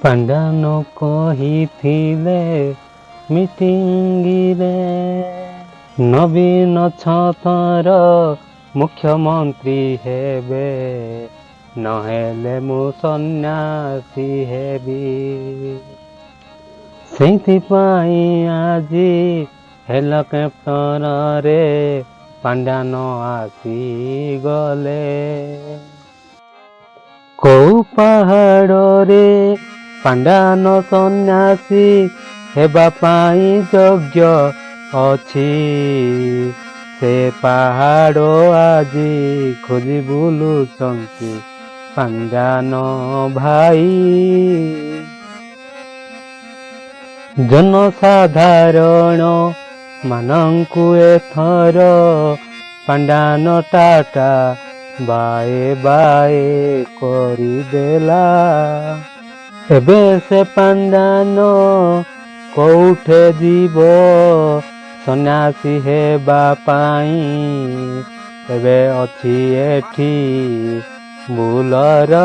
ପାଣ୍ଡାନ କହିଥିଲେ ମିଟିଂରେ ନବୀନ ଛତର ମୁଖ୍ୟମନ୍ତ୍ରୀ ହେବେ, ନହେଲେ ମୁଁ ସନ୍ନ୍ୟାସୀ ହେବି। ସେଇଥିପାଇଁ ଆଜି ହେଲିକପ୍ଟରରେ ପାଣ୍ଡାନ ଆସିଗଲେ। କୋଉ ପାହାଡ଼ରେ ପାଣ୍ଡାନ ସନ୍ନ୍ୟାସୀ ହେବା ପାଇଁ ଯୋଗ୍ୟ ଅଛି, ସେ ପାହାଡ଼ ଆଜି ଖୋଜି ବୁଲୁଛନ୍ତି ପାଣ୍ଡାନ ଭାଇ। ଜନସାଧାରଣ ମାନଙ୍କୁ ଏଥର ପାଣ୍ଡାନ ଟାଟା ବାଏ ବାଏ କରିଦେଲା। ଏବେ ସେ ପାଣ୍ଡାନ କୋଉଠେ ଯିବ ସନ୍ନ୍ୟାସୀ ହେବା ପାଇଁ, ଏବେ ଅଛି ଏଠି ବୁଲର।